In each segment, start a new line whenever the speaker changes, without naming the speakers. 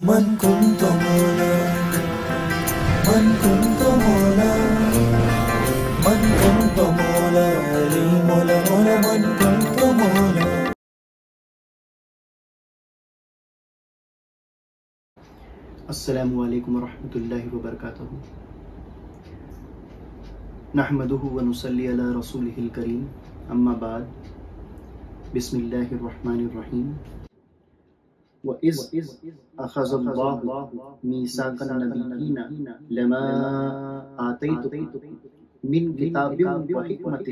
من كنت مولا من كنت مولا من كنت مولا لي مولا مولا من كنت مولا.
السلام علیکم ورحمۃ اللہ وبرکاتہ. نحمده ونصلی علی رسولہ الکریم. اما بعد. بسم اللہ الرحمن الرحیم. وَإِذْ أَخَذَ اللَّهُ مِيثَاقَ النَّبِيِّينَ لَمَا آتَيْتُكُم مِّن كِتَابٍ وَحِكْمَةٍ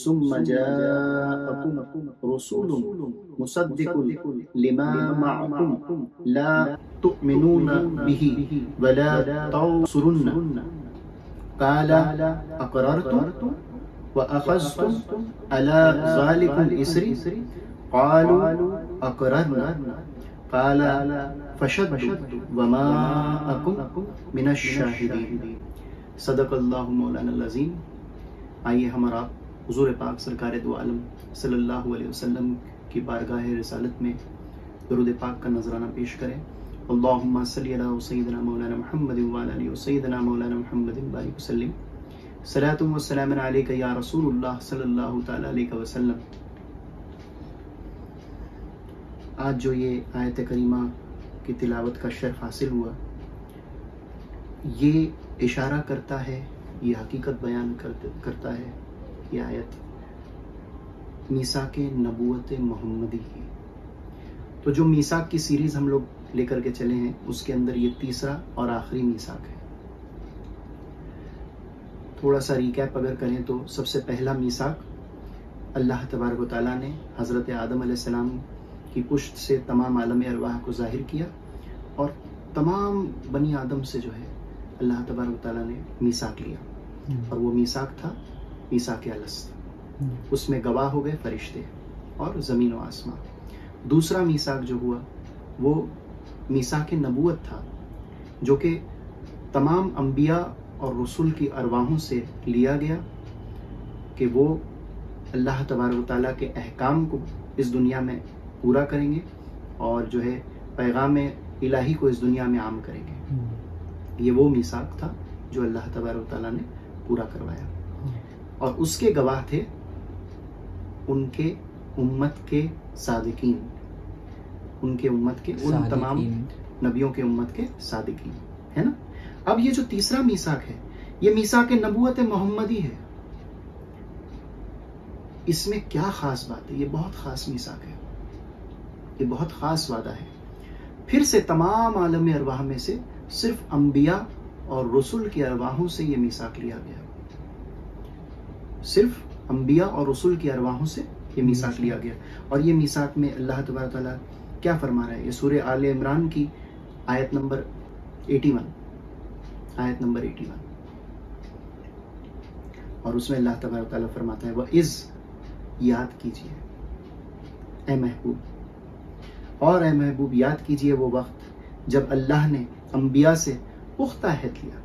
ثُمَّ جَاءَكُمْ رَسُولٌ مُصَدِّقٌ لِمَا مَعَكُمْ لَا تُؤْمِنُونَ بِهِ وَلَا تَنصُرُنَّهُ قَالَ أَقْرَرْتُمْ وَأَخَذْتُمْ عَلَى ذَلِكُمْ إِصْرِي قَالُوا أَقْرَرْنَا قَالَ فَشَهِدُوا وَمَا أَكُنْ مِنَ الشَّاهِدِينَ. صدق اللہ مولانا العظیم. آئیے ہم اور آپ حضور پاک سرکار دو عالم صلی اللہ علیہ وسلم کی بارگاہ رسالت میں درود پاک کا نذرانہ پیش کریں. اللہم صلی علی سیدنا مولانا محمد وعلی آلہ سیدنا مولانا محمد بارک وسلم. صلاۃ و سلام علیک یا رسول اللہ صلی اللہ تعالی علیہ وسلم. آج جو یہ آیت کریمہ کی تلاوت کا شرف حاصل ہوا، یہ اشارہ کرتا ہے، یہ حقیقت بیان کرتا ہے یہ آیت میثاق نبوت محمدی کی. تو جو میثاق کی سیریز ہم لوگ لے کر کے چلے ہیں، اس کے اندر یہ تیسرا اور آخری میثاق ہے. تھوڑا سا ریکیپ اگر کریں تو سب سے پہلا میثاق اللہ تبارک و تعالیٰ نے حضرت آدم علیہ السلام کی پشت سے تمام عالم ارواح کو ظاہر کیا، اور تمام بنی آدم سے جو ہے اللہ تبارک و تعالیٰ نے میثاق لیا، اور وہ میثاق تھا میثاق الست. اس میں گواہ ہو گئے فرشتے اور زمین و آسمان. دوسرا میثاق جو ہوا وہ میثاق نبوت تھا، جو کہ تمام انبیاء اور رسول کی ارواحوں سے لیا گیا کہ وہ اللہ تبارک و تعالیٰ کے احکام کو اس دنیا میں پورا کریں گے، اور جو ہے پیغام الہی کو اس دنیا میں عام کریں گے. یہ وہ میثاق تھا جو اللہ تبارک و تعالیٰ نے پورا کروایا، اور اس کے گواہ تھے ان کے امت کے صادقین، ان کے امت کے ان تمام نبیوں کے امت کے صادقین، ہے نا. اب یہ جو تیسرا میثاق ہے، یہ میثاق نبوت محمدی ہے. اس میں کیا خاص بات ہے؟ یہ بہت خاص میثاق ہے، یہ بہت خاص وعدہ ہے. پھر سے تمام عالم ارواح میں سے صرف انبیاء اور رسول کی ارواحوں سے یہ میثاق لیا گیا. صرف انبیاء اور رسول کی ارواحوں سے یہ میثاق لیا گیا. اور یہ میثاق میں اللہ تبارک و تعالیٰ کیا فرما رہا ہے؟ یہ سورہ آل عمران کی آیت نمبر 81، آیت نمبر 81. اور اس میں اللہ تبارک و تعالیٰ فرماتا ہے وَإِذْ، یاد کیجئے اے محبوب، اور اے محبوب یاد کیجئے وہ وقت جب اللہ نے انبیاء سے پختہ عہد لیا.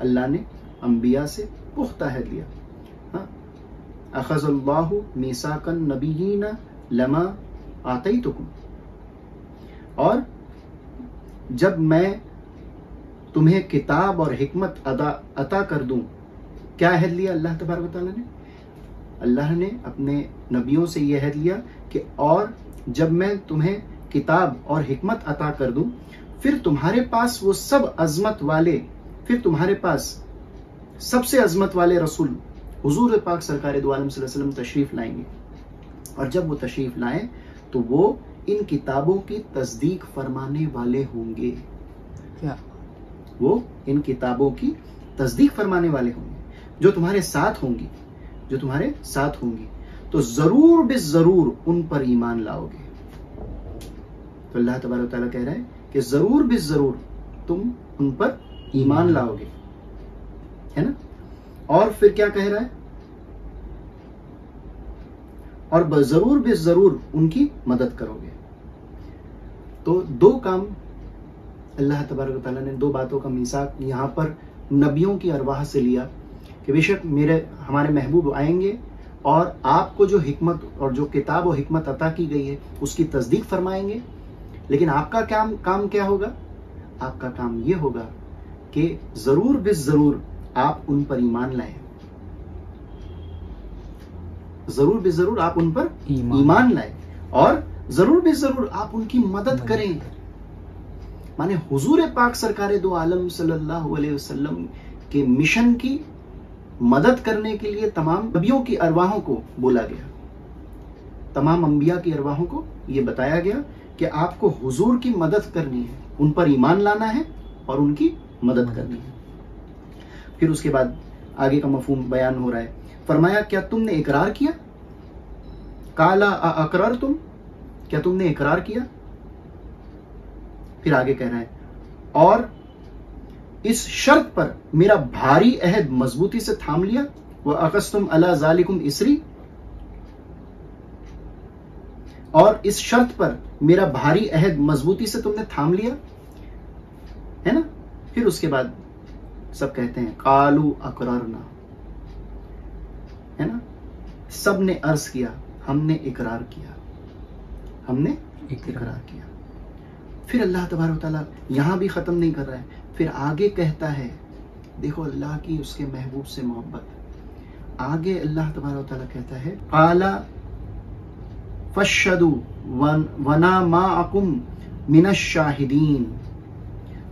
اللہ نے انبیاء سے پختہ عہد لیا. اخذ اللہ میثاق النبیین لما آتیتکم، اور جب میں تمہیں کتاب اور حکمت عطا کر دوں. کیا عہد لیا اللہ تبارک و تعالیٰ نے؟ اللہ نے اپنے نبیوں سے یہ عہد لیا کہ اور جب میں تمہیں کتاب اور حکمت عطا کر دوں، پھر تمہارے پاس وہ سب عظمت والے، پھر تمہارے پاس سب سے عظمت والے رسول حضور پاک سرکار دو عالم صلی اللہ علیہ وسلم تشریف لائیں گے. اور جب وہ تشریف لائیں تو وہ ان کتابوں کی تصدیق فرمانے والے ہوں گے. کیا؟ وہ ان کتابوں کی تصدیق فرمانے والے ہوں گے جو تمہارے ساتھ ہوں گی، جو تمہارے ساتھ ہوں گی. تو ضرور بالضرور ان پر ایمان لاؤ گے. تو اللہ تبارک و تعالیٰ کہہ رہا ہے کہ ضرور بالضرور تم ان پر ایمان لاؤ گے، ہے نا. اور پھر کیا کہہ رہا ہے؟ اور ضرور بالضرور ان کی مدد کرو گے. تو دو کام اللہ تبارک و تعالیٰ نے، دو باتوں کا میثاق یہاں پر نبیوں کی ارواح سے لیا کہ بے شک ہمارے محبوب آئیں گے اور آپ کو جو حکمت اور جو کتاب و حکمت عطا کی گئی ہے اس کی تصدیق فرمائیں گے، لیکن آپ کا کام کیا ہوگا؟ آپ کا کام یہ ہوگا کہ ضرور بس ضرور آپ ان پر ایمان لائیں، ضرور بس ضرور آپ ان پر ایمان لائیں، اور ضرور بس ضرور آپ ان کی مدد کریں. مانے حضور پاک سرکار دو عالم صلی اللہ علیہ وسلم کے مشن کی مدد کرنے کے لیے تمام نبیوں کی ارواحوں کو بولا گیا، تمام انبیاء کی ارواحوں کو یہ بتایا گیا کہ آپ کو حضور کی مدد کرنی ہے، ان پر ایمان لانا ہے اور ان کی مدد کرنی ہے. پھر اس کے بعد آگے کا مفہوم بیان ہو رہا ہے. فرمایا کیا تم نے اقرار کیا؟ قالا اقررتم، کیا تم نے اقرار کیا؟ پھر آگے کہہ رہا ہے اور اس شرط پر میرا بھاری عہد مضبوطی سے تھام لیا. وَأَخَذْتُمْ عَلَى ذَلِكُمْ إِصْرِي، اور اس شرط پر میرا بھاری عہد مضبوطی سے تم نے تھام لیا ہے نا. پھر اس کے بعد سب کہتے ہیں قالوا اقررنا، ہے نا، سب نے عرض کیا ہم نے اقرار کیا، ہم نے اقرار کیا. پھر اللہ تبارک و تعالیٰ یہاں بھی ختم نہیں کر رہا ہے، پھر آگے کہتا ہے، دیکھو اللہ کی اس کے محبوب سے محبت. آگے اللہ تبارک و تعالیٰ کہتا ہے قال فاشهدوا وَأَنَا مَعَكُمْ مِنَ الشَّاهِدِينَ.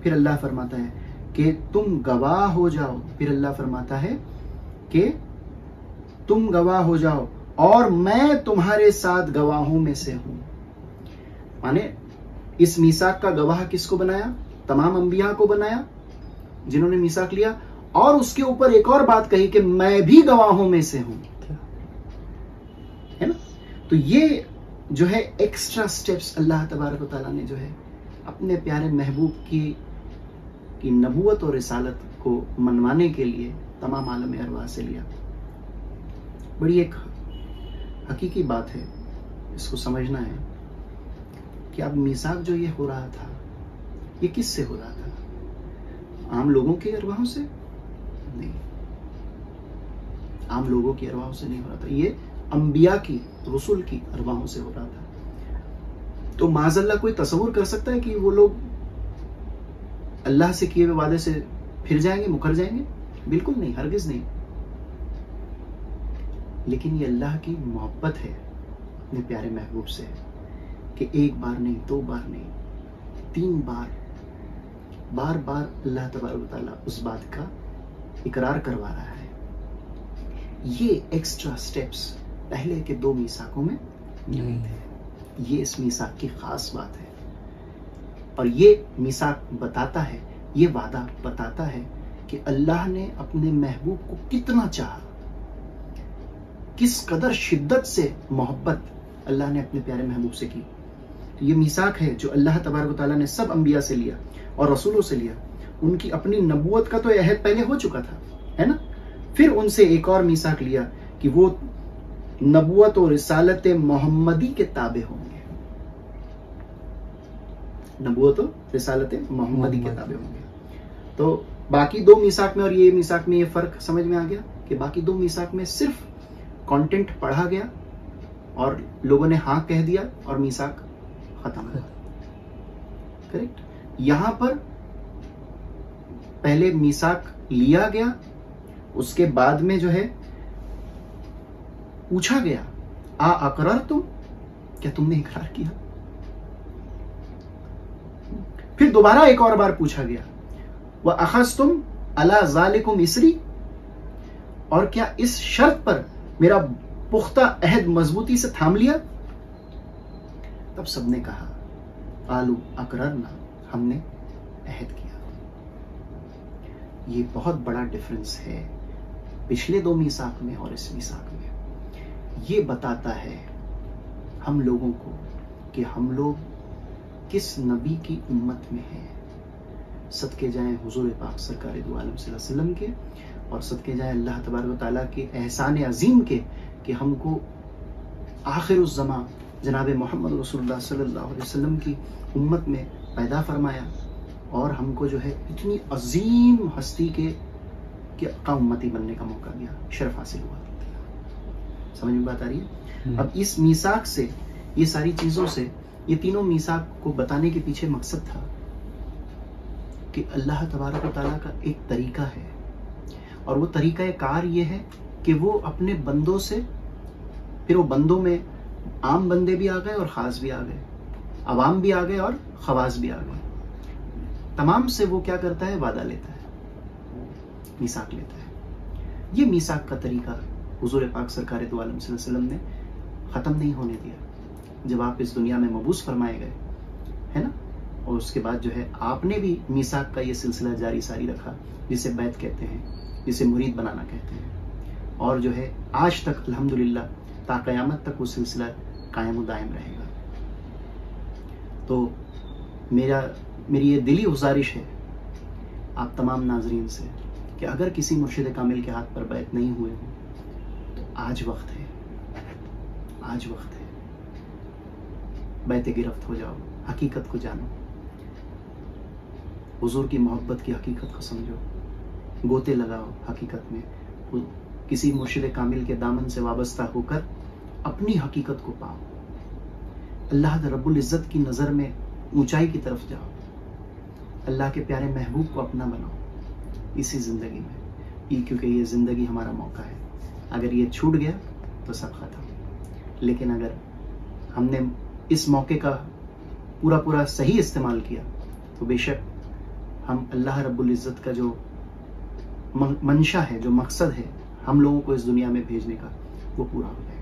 پھر اللہ فرماتا ہے کہ تم گواہ ہو جاؤ. پھر اللہ فرماتا ہے کہ تم گواہ ہو جاؤ اور میں تمہارے ساتھ گواہوں میں سے ہوں. مانے اس میثاق کا گواہ کس کو بنایا؟ تمام انبیاء کو بنایا جنہوں نے میثاق لیا، اور اس کے اوپر ایک اور بات کہی کہ میں بھی گواہوں میں سے ہوں، ہے نا. تو یہ جو ہے ایکسٹرا سٹیپس اللہ تبارک و تعالیٰ نے جو ہے اپنے پیارے محبوب کی نبوت اور رسالت کو منوانے کے لیے تمام عالم ارواح سے لیا. بڑی ایک حقیقی بات ہے، اس کو سمجھنا ہے کہ اب میثاق جو یہ ہو رہا تھا یہ کس سے ہو رہا تھا؟ عام لوگوں کے ارواحوں سے نہیں، عام لوگوں کی ارواحوں سے نہیں ہو رہا تھا، یہ انبیاء کی، رسول کی ارواحوں سے ہو رہا تھا. تو معاذ اللہ کوئی تصور کر سکتا ہے کہ وہ لوگ اللہ سے کیے ہوئے وعدے سے پھر جائیں گے، مکر جائیں گے؟ بالکل نہیں، ہرگز نہیں. لیکن یہ اللہ کی محبت ہے اپنے پیارے محبوب سے کہ ایک بار نہیں، دو بار نہیں، 3 بار، بار بار اللہ تبارک و تعالیٰ اس بات کا اقرار کروا رہا ہے. یہ ایکسٹرا سٹیپس پہلے کے 2 میثاقوں میں نہیں تھے. یہ اس میثاق کی خاص بات ہے، اور یہ میثاق بتاتا ہے، یہ وعدہ بتاتا ہے کہ اللہ نے اپنے محبوب کو کتنا چاہا، کس قدر شدت سے محبت اللہ نے اپنے پیارے محبوب سے کی. تو یہ میثاق ہے جو اللہ تبارک و تعالیٰ نے سب انبیاء سے لیا اور رسولوں سے لیا. ان کی اپنی نبوت کا تو عہد پہلے ہو چکا تھا، ہے نا. پھر ان سے ایک اور میثاق لیا کہ وہ نبوت و رسالت محمدی کے تابع ہوں گے، نبوت و رسالت محمدی کے تابع ہوں گے. تو باقی 2 میثاق میں اور یہ میثاق میں یہ فرق سمجھ میں آ گیا کہ باقی 2 میثاق میں صرف کانٹینٹ پڑھا گیا اور لوگوں نے ہاں کہہ دیا اور میثاق ختم ہوا. کریکٹ. یہاں پر پہلے میثاق لیا گیا، اس کے بعد میں جو ہے پوچھا گیا اقررتم، کیا تم نے اقرار کیا؟ پھر دوبارہ ایک اور بار پوچھا گیا وَأَخَذْتُمْ عَلَى ذَلِكُمْ إِصْرِي، اور کیا اس شرط پر میرا پختہ عہد مضبوطی سے تھام لیا؟ تب سب نے کہا قَالُوا أَقْرَرْنَا، ہم نے عہد کیا. یہ بہت بڑا ڈفرنس ہے پچھلے 2 میثاق میں اور اس میثاق میں. یہ بتاتا ہے ہم لوگوں کو کہ ہم لوگ کس نبی کی امت میں ہیں. صدقے جائیں حضور پاک سرکار دو عالم صلی اللہ علیہ وسلم کے، اور صدقے جائیں اللہ تبارک و تعالیٰ کے احسان عظیم کے کہ ہم کو آخر الزمان جناب محمد رسول اللہ صلی اللہ علیہ وسلم کی امت میں پیدا فرمایا، اور ہم کو جو ہے اتنی عظیم ہستی کے امتی بننے کا موقع دیا، شرف حاصل ہوا. سمجھ میں بات آ رہی ہے؟ اب اس میثاق سے، یہ ساری چیزوں سے یہ تینوں میثاق کو بتانے کے پیچھے مقصد تھا کہ اللہ تبارک و تعالیٰ کا ایک طریقہ ہے، اور وہ طریقہ کار یہ ہے کہ وہ اپنے بندوں سے، پھر وہ بندوں میں عام بندے بھی آ گئے اور خاص بھی آ گئے، عوام بھی آ گئے اور خواص بھی آ گئے، تمام سے وہ کیا کرتا ہے؟ وعدہ لیتا ہے، میثاق لیتا ہے۔ یہ میثاق کا طریقہ حضور پاک سرکار دو عالم صلی اللہ علیہ وسلم نے ختم نہیں ہونے دیا۔ جب آپ اس دنیا میں مبعوث فرمائے گئے ہے نا، اور اس کے بعد جو ہے آپ نے بھی میثاق کا یہ سلسلہ جاری ساری رکھا، جسے بیعت کہتے ہیں، جسے مرید بنانا کہتے ہیں، اور جو ہے آج تک الحمدللہ تا قیامت تک وہ سلسلہ قائم و دائم رہے گا۔ تو میری یہ دلی گزارش ہے آپ تمام ناظرین سے کہ اگر کسی مرشد کامل کے ہاتھ پر بیعت نہیں ہوئے ہوں تو آج وقت ہے، آج وقت ہے، بیعت گرفت ہو جاؤ، حقیقت کو جانو، حضور کی محبت کی حقیقت کو سمجھو، گوتے لگاؤ حقیقت میں، کسی مرشد کامل کے دامن سے وابستہ ہو کر اپنی حقیقت کو پاؤ، اللہ رب العزت کی نظر میں اونچائی کی طرف جاؤ، اللہ کے پیارے محبوب کو اپنا بناؤ اسی زندگی میں، کیونکہ یہ زندگی ہمارا موقع ہے، اگر یہ چھوٹ گیا تو سب ختم، لیکن اگر ہم نے اس موقع کا پورا صحیح استعمال کیا تو بے شک ہم اللہ رب العزت کا جو منشا ہے، جو مقصد ہے ہم لوگوں کو اس دنیا میں بھیجنے کا، وہ پورا ہو جائے۔